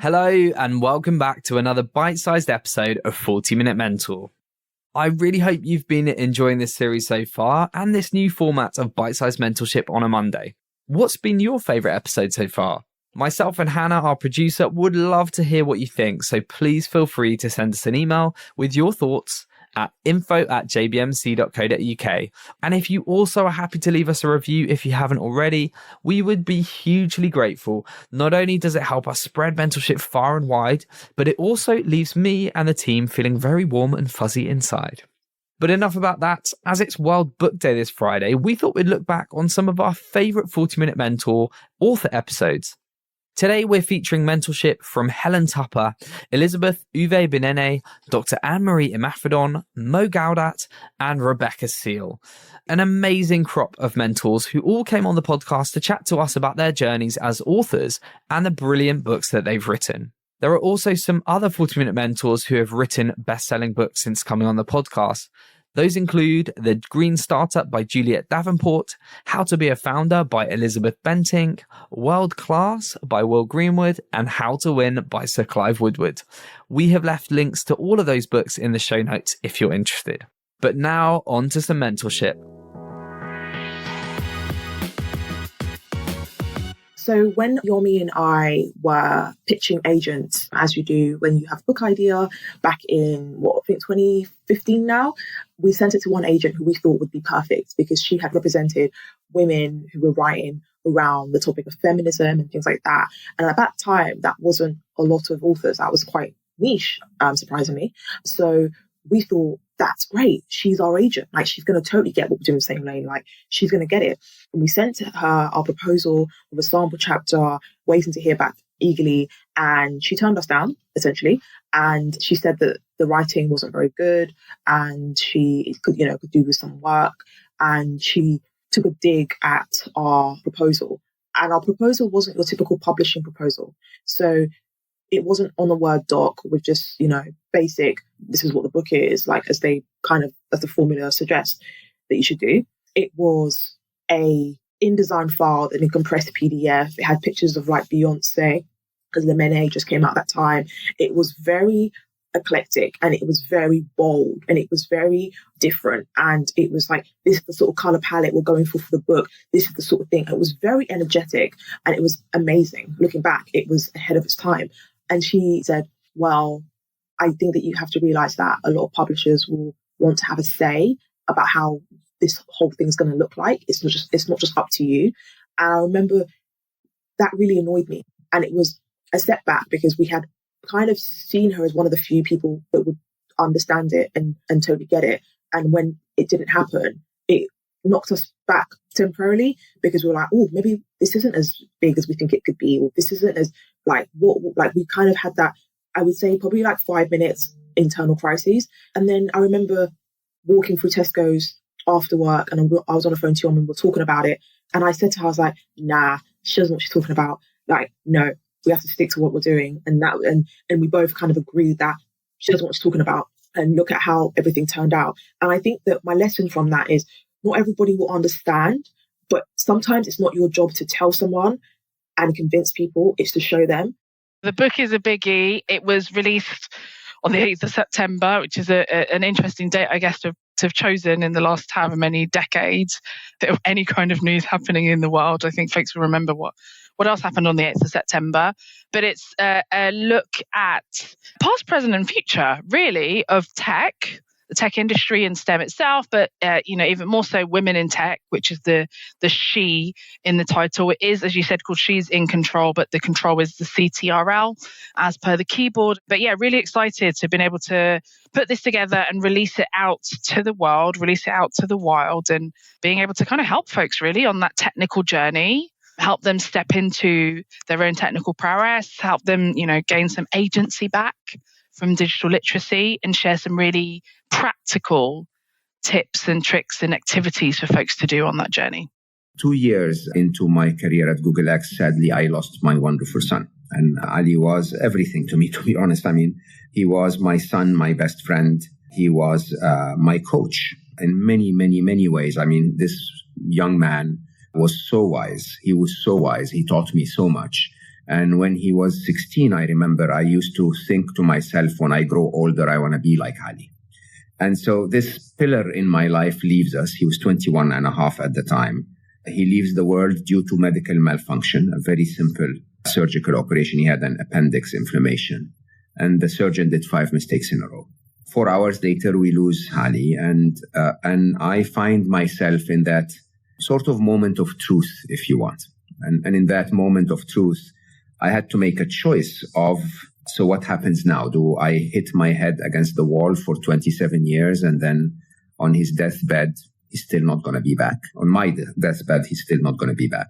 Hello and welcome back to another bite-sized episode of 40-Minute Mentor. I really hope you've been enjoying this series so far and this new format of bite-sized mentorship on a Monday. What's been your favourite episode so far? Myself and Hannah, our producer, would love to hear what you think, so please feel free to send us an email with your thoughts at info@jbmc.co.uk. And if you also are happy to leave us a review if you haven't already, we would be hugely grateful. Not only does it help us spread mentorship far and wide, but it also leaves me and the team feeling very warm and fuzzy inside. But enough about that. As it's World Book Day this Friday, we thought we'd look back on some of our favourite 40-Minute Mentor author episodes. Today, we're featuring mentorship from Helen Tupper, Elizabeth Uviebinene, Dr. Anne-Marie Imafidon, Mo Gaudat, and Rebecca Seal. An amazing crop of mentors who all came on the podcast to chat to us about their journeys as authors and the brilliant books that they've written. There are also some other 40-Minute Mentors who have written best-selling books since coming on the podcast. Those include The Green Startup by Juliet Davenport, How to Be a Founder by Elizabeth Bentinck, World Class by Will Greenwood, and How to Win by Sir Clive Woodward. We have left links to all of those books in the show notes if you're interested. But now on to some mentorship. So when Yomi and I were pitching agents, as you do when you have a book idea back in, 2015 now, we sent it to one agent who we thought would be perfect because she had represented women who were writing around the topic of feminism and things like that. And at that time, that wasn't a lot of authors. That was quite niche, surprisingly. So we thought, that's great. She's our agent. Like, she's going to totally get what we're doing in the same lane. Like, she's going to get it. And we sent her our proposal with a sample chapter, waiting to hear back eagerly. And she turned us down, essentially. And she said that the writing wasn't very good and she could do with some work. And she took a dig at our proposal. And our proposal wasn't your typical publishing proposal. So it wasn't on a Word doc with just, basic, this is what the book is, like as the formula suggests that you should do. It was a InDesign file in a compressed PDF. It had pictures of like Beyonce, because Lemonade just came out that time. It was very eclectic and it was very bold and it was very different. And it was like, this is the sort of color palette we're going for the book. This is the sort of thing. It was very energetic and it was amazing. Looking back, it was ahead of its time. And she said, well, I think that you have to realize that a lot of publishers will want to have a say about how this whole thing is going to look like. It's not just up to you. And I remember that really annoyed me. And it was a setback because we had kind of seen her as one of the few people that would understand it and totally get it. And when it didn't happen, it knocked us back temporarily because we were like, oh, maybe this isn't as big as we think it could be, or this isn't as we kind of had that, I would say probably like 5 minutes internal crises. And then I remember walking through Tesco's after work and I was on the phone to Yom and we were talking about it. And I said to her, I was like, nah, she doesn't know what she's talking about. Like, no, we have to stick to what we're doing. And we both kind of agreed that she doesn't know what she's talking about, and look at how everything turned out. And I think that my lesson from that is not everybody will understand, but sometimes it's not your job to tell someone and convince people, it's to show them. The book is a biggie. It was released on the 8th of September, which is an interesting date, I guess, to have chosen in the last however many decades. Of any kind of news happening in the world, I think folks will remember what else happened on the 8th of September. But it's a look at past, present and future, really, of tech, the tech industry and STEM itself, but even more so women in tech, which is the she in the title. It is, as you said, called She's in Control, but the control is the CTRL as per the keyboard. But yeah, really excited to have been able to put this together and release it out to the world, release it out to the wild, and being able to kind of help folks really on that technical journey, help them step into their own technical prowess, help them, gain some agency back from digital literacy, and share some really practical tips and tricks and activities for folks to do on that journey. 2 years into my career at Google X, sadly, I lost my wonderful son. And Ali was everything to me, to be honest. I mean, he was my son, my best friend. He was my coach in many, many, many ways. I mean, this young man was so wise. He was so wise. He taught me so much. And when he was 16, I remember I used to think to myself, when I grow older, I want to be like Ali. And so this pillar in my life leaves us. He was 21 and a half at the time. He leaves the world due to medical malfunction, a very simple surgical operation. He had an appendix inflammation, and the surgeon did 5 mistakes in a row. 4 hours later, we lose Ali, and I find myself in that sort of moment of truth, if you want. And in that moment of truth, I had to make a choice of, so what happens now? Do I hit my head against the wall for 27 years and then on his deathbed, he's still not going to be back? On my deathbed, he's still not going to be back.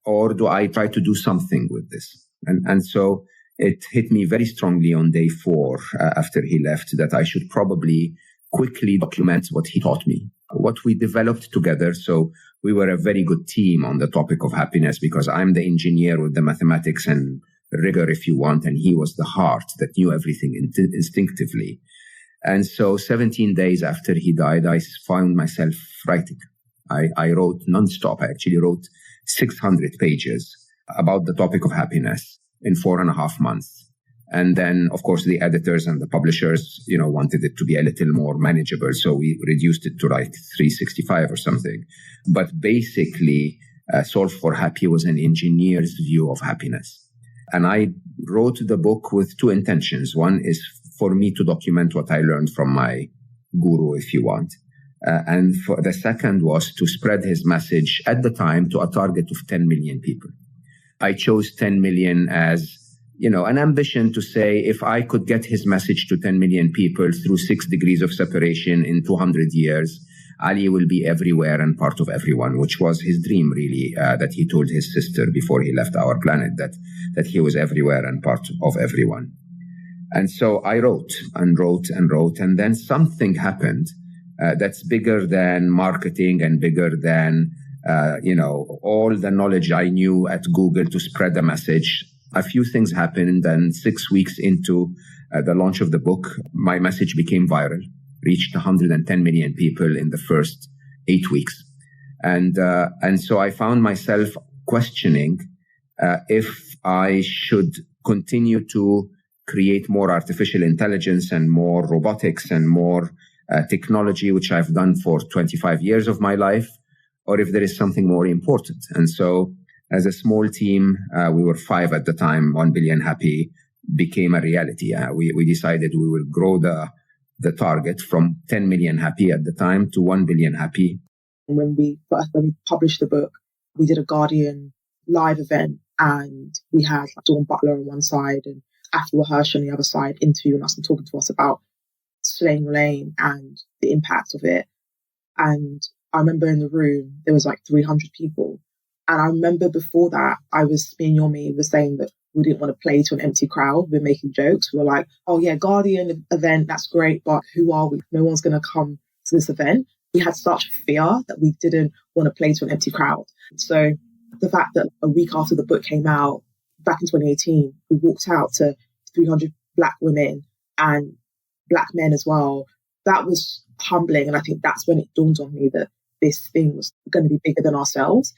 Or do I try to do something with this? And so it hit me very strongly on day 4 after he left that I should probably quickly document what he taught me, what we developed together. So we were a very good team on the topic of happiness because I'm the engineer with the mathematics and rigor, if you want, and he was the heart that knew everything instinctively. And so 17 days after he died, I found myself writing. I wrote nonstop. I actually wrote 600 pages about the topic of happiness in 4.5 months. And then, of course, the editors and the publishers, wanted it to be a little more manageable. So we reduced it to write 365 or something. But basically, Solve for Happy was an engineer's view of happiness. And I wrote the book with 2 intentions. One is for me to document what I learned from my guru, if you want. And for the second was to spread his message at the time to a target of 10 million people. I chose 10 million as, an ambition to say, if I could get his message to 10 million people through 6 degrees of separation in 200 years, Ali will be everywhere and part of everyone, which was his dream, really, that he told his sister before he left our planet, that he was everywhere and part of everyone. And so I wrote and wrote and wrote, and then something happened that's bigger than marketing and bigger than, all the knowledge I knew at Google to spread the message. A few things happened, and 6 weeks into the launch of the book, my message became viral, reached 110 million people in the first 8 weeks. And so I found myself questioning if I should continue to create more artificial intelligence and more robotics and more technology, which I've done for 25 years of my life, or if there is something more important. And so as a small team, we were 5 at the time, 1 billion happy became a reality. We decided we will grow the target from 10 million happy at the time to 1 billion happy. When we published the book, we did a Guardian live event, and we had Dawn Butler on one side and Afua Hirsch on the other side interviewing us and talking to us about Slaying Lane and the impact of it. And I remember in the room, there was 300 people. And I remember before that, me and Yomi were saying that we didn't want to play to an empty crowd. We were making jokes. We were like, oh yeah, Guardian event, that's great, but who are we? No one's going to come to this event. We had such fear that we didn't want to play to an empty crowd. So the fact that a week after the book came out, back in 2018, we walked out to 300 Black women and Black men as well, that was humbling. And I think that's when it dawned on me that this thing was going to be bigger than ourselves.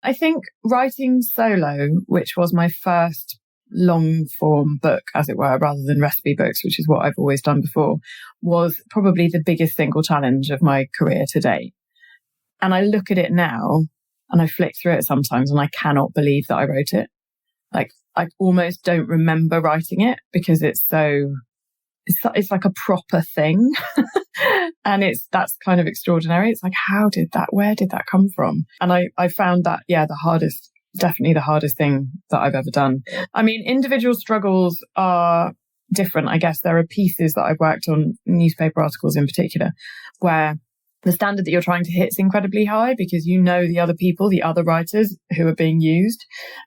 I think writing solo, which was my first long form book, as it were, rather than recipe books, which is what I've always done before, was probably the biggest single challenge of my career to date. And I look at it now and I flick through it sometimes and I cannot believe that I wrote it. I almost don't remember writing it because it's like a proper thing. And that's kind of extraordinary. It's like, where did that come from? And I found that, definitely the hardest thing that I've ever done. I mean, individual struggles are different. I guess there are pieces that I've worked on, newspaper articles in particular, where the standard that you're trying to hit is incredibly high because you know the other people, the other writers who are being used,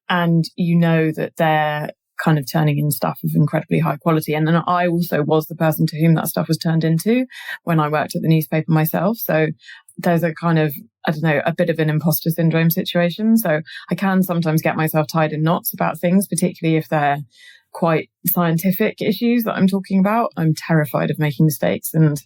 and you know that they're kind of turning in stuff of incredibly high quality. And then I also was the person to whom that stuff was turned into when I worked at the newspaper myself. So there's a kind of, a bit of an imposter syndrome situation. So I can sometimes get myself tied in knots about things, particularly if they're quite scientific issues that I'm talking about. I'm terrified of making mistakes, and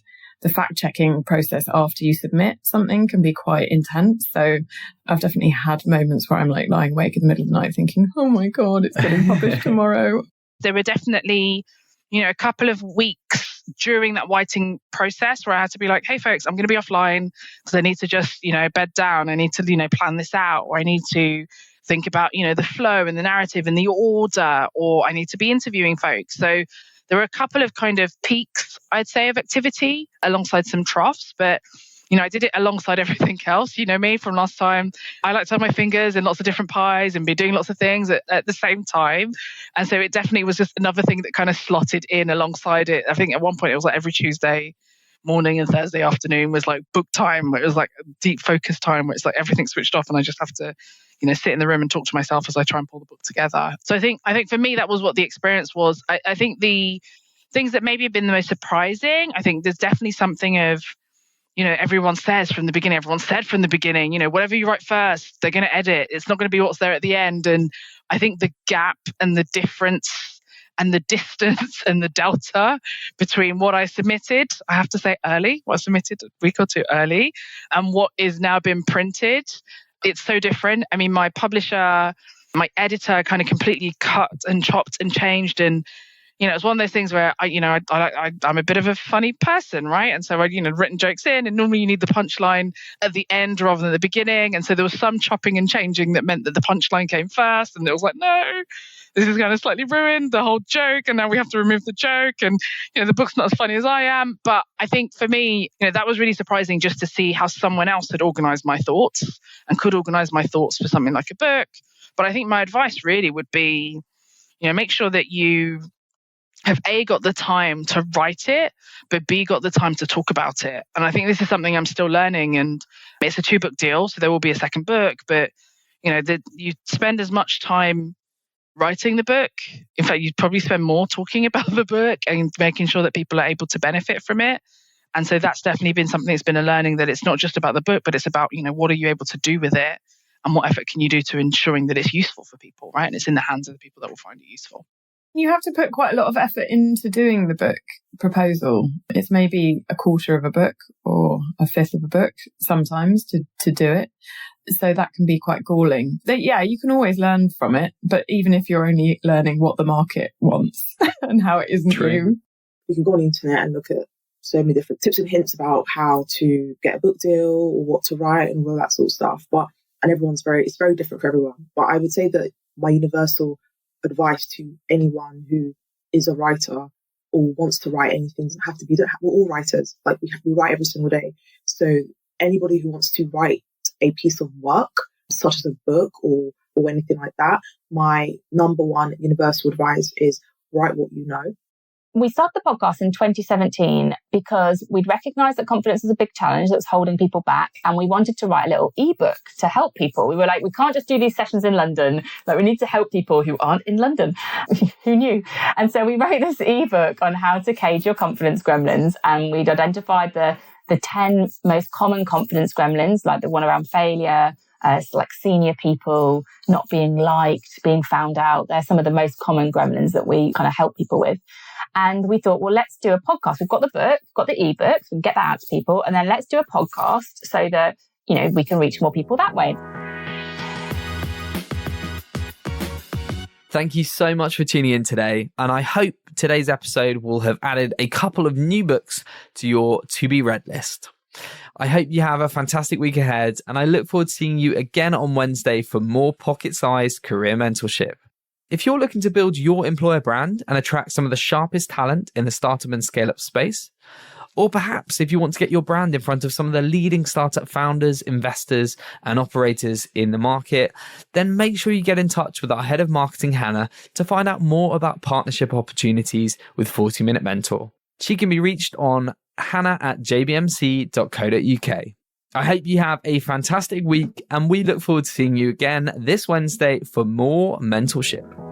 the fact-checking process after you submit something can be quite intense. So I've definitely had moments where I'm like lying awake in the middle of the night thinking, oh my God, it's getting published tomorrow. There were definitely, a couple of weeks during that writing process where I had to be like, hey folks, I'm going to be offline because I need to just, bed down. I need to, plan this out, or I need to think about, the flow and the narrative and the order, or I need to be interviewing folks. So there were a couple of kind of peaks, I'd say, of activity alongside some troughs, but I did it alongside everything else. You know me from last time. I like to have my fingers in lots of different pies and be doing lots of things at the same time. And so it definitely was just another thing that kind of slotted in alongside it. I think at one point it was like every Tuesday morning and Thursday afternoon was like book time. It was like deep focus time where it's like everything switched off and I just have to, sit in the room and talk to myself as I try and pull the book together. So I think for me, that was what the experience was. I think the things that maybe have been the most surprising, I think there's definitely something of, everyone said from the beginning, whatever you write first, they're going to edit. It's not going to be what's there at the end. And I think the gap and the difference and the distance and the delta between what I submitted, I have to say early, what I submitted a week or two early, and what is now been printed, it's so different. I mean, my publisher, my editor kind of completely cut and chopped and changed. And it's one of those things where I'm a bit of a funny person, right? And so I'd, written jokes in, and normally you need the punchline at the end rather than the beginning. And so there was some chopping and changing that meant that the punchline came first. And it was like, no, this is going to slightly ruin the whole joke. And now we have to remove the joke. And, the book's not as funny as I am. But I think for me, that was really surprising just to see how someone else had organized my thoughts and could organize my thoughts for something like a book. But I think my advice really would be, make sure that you have A, got the time to write it, but B, got the time to talk about it. And I think this is something I'm still learning, and it's a 2-book deal, so there will be a second book, but you spend as much time writing the book. In fact, you'd probably spend more talking about the book and making sure that people are able to benefit from it. And so that's definitely been something that's been a learning, that it's not just about the book, but it's about, what are you able to do with it? And what effort can you do to ensuring that it's useful for people, right? And it's in the hands of the people that will find it useful. You have to put quite a lot of effort into doing the book proposal. It's maybe a quarter of a book or a fifth of a book sometimes to do it. So that can be quite galling. Yeah, you can always learn from it, but even if you're only learning what the market wants and how it isn't you. You can go on the internet and look at so many different tips and hints about how to get a book deal or what to write and all that sort of stuff. And it's very different for everyone. But I would say that my universal advice to anyone who is a writer or wants to write anything doesn't have to be, we're all writers. Like we write every single day. So anybody who wants to write a piece of work, such as a book or anything like that, my number one universal advice is write what you know. We started the podcast in 2017 because we'd recognised that confidence is a big challenge that's holding people back, and we wanted to write a little ebook to help people. We were like, we can't just do these sessions in London, but we need to help people who aren't in London. Who knew? And so we wrote this ebook on how to cage your confidence gremlins, and we'd identified the 10 most common confidence gremlins, like the one around failure, like senior people, not being liked, being found out. They're some of the most common gremlins that we kind of help people with. And we thought, well, let's do a podcast. We've got the book, got the ebook, so we can get that out to people. And then let's do a podcast so that, we can reach more people that way. Thank you so much for tuning in today. And I hope today's episode will have added a couple of new books to your to-be-read list. I hope you have a fantastic week ahead, and I look forward to seeing you again on Wednesday for more pocket-sized career mentorship. If you're looking to build your employer brand and attract some of the sharpest talent in the startup and scale-up space, or perhaps if you want to get your brand in front of some of the leading startup founders, investors, and operators in the market, then make sure you get in touch with our head of marketing, Hannah, to find out more about partnership opportunities with 40 Minute Mentor. She can be reached on hannah@jbmc.co.uk. I hope you have a fantastic week, and we look forward to seeing you again this Wednesday for more mentorship.